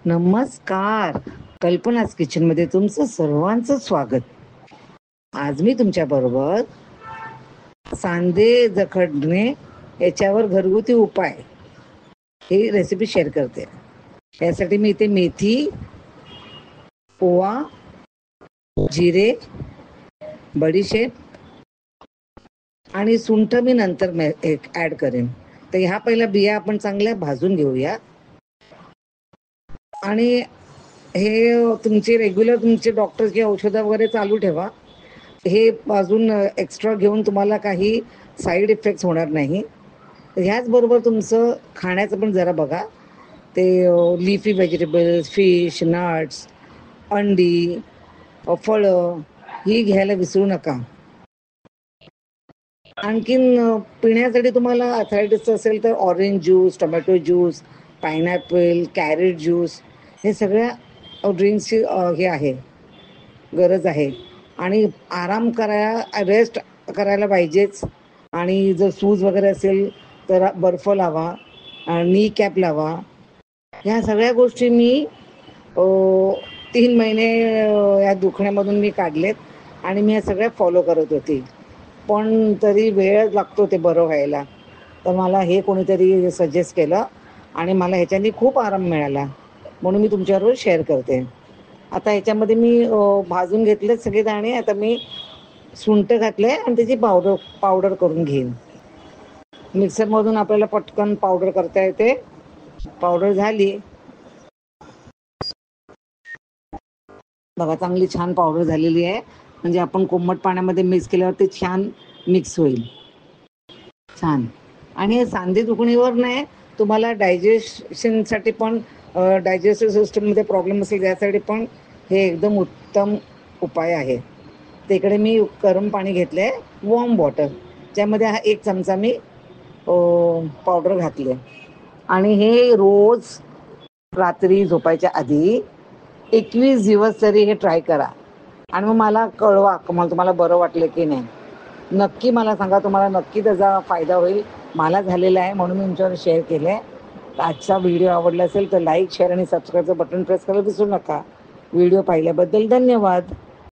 नमस्कार. कल्पनाच किचनमध्ये तुमचं सर्वांचं स्वागत. आज मी तुमच्या बरोबर सांधे जखडणे याच्यावर घरगुती उपाय ही रेसिपी शेअर करते. यासाठी मी इथे मेथी, ओवा, जिरे, बडीशेप आणि सुंठ मी नंतर ऍड करेन. तर ह्या पहिल्या बिया आपण चांगल्या भाजून घेऊया. आणि हे तुमचे रेग्युलर तुमचे डॉक्टरची औषधं वगैरे चालू ठेवा. हे अजून एक्स्ट्रा घेऊन तुम्हाला काही साईड इफेक्ट्स होणार नाही. ह्याचबरोबर तुमचं खाण्याचं पण जरा बघा. ते लिफी व्हेजिटेबल्स, फिश, नट्स, अंडी, फळं ही घ्यायला विसरू नका. आणखीन पिण्यासाठी तुम्हाला अथायटिस असेल तर orange juice, tomato juice, pineapple, carrot juice हे सगळ्या ड्रिंक्सची हे आहे, गरज आहे. आणि आराम रेस्ट करायला पाहिजेच. आणि जर सूज वगैरे असेल तर बर्फ लावा, नी कॅप लावा. ह्या सगळ्या गोष्टी मी 3 महिने या दुखण्यामधून मी काढलेत आणि मी ह्या सगळ्या फॉलो करत होते. पण तरी वेळ लागतो ते बरं व्हायला. तर मला हे कोणीतरी सजेस्ट केलं आणि मला ह्याच्यानी खूप आराम मिळाला, म्हणून मी तुमच्याबरोबर शेअर करते. आता ह्याच्यामध्ये मी भाजून घेतले सगळे दाणे. आता मी सुंठ घातले आणि त्याची पावडर करून घेईन. मिक्सरमधून आपल्याला पटकन पावडर करता येते. पावडर झाली बघा, चांगली छान पावडर झालेली आहे. म्हणजे आपण कोमट पाण्यामध्ये मिक्स केल्यावर ते छान मिक्स होईल. छान. आणि हे सांधे दुखणीवर नाही, तुम्हाला डायजेशनसाठी पण, डायजेस्टिव्ह सिस्टममध्ये प्रॉब्लेम असेल त्यासाठी पण हे एकदम उत्तम उपाय आहे. तिकडे मी गरम पाणी घेतले, वॉर्म वॉटर, ज्यामध्ये हा 1 चमचा मी पावडर घातली. आणि हे रोज रात्री झोपायच्या आधी 21 दिवस तरी हे ट्राय करा. आणि मग मला कळवा तुम्हाला बरं वाटलं की नाही. नक्की मला सांगा, तुम्हाला नक्की त्याचा फायदा होईल. मला झालेला आहे म्हणून मी तुमच्यावर शेअर केलं आहे. आजचा व्हिडिओ आवडला असेल तर लाईक, शेअर आणि सबस्क्राईबचं बटन प्रेस करायला विसरू नका. व्हिडिओ पाहिल्याबद्दल धन्यवाद.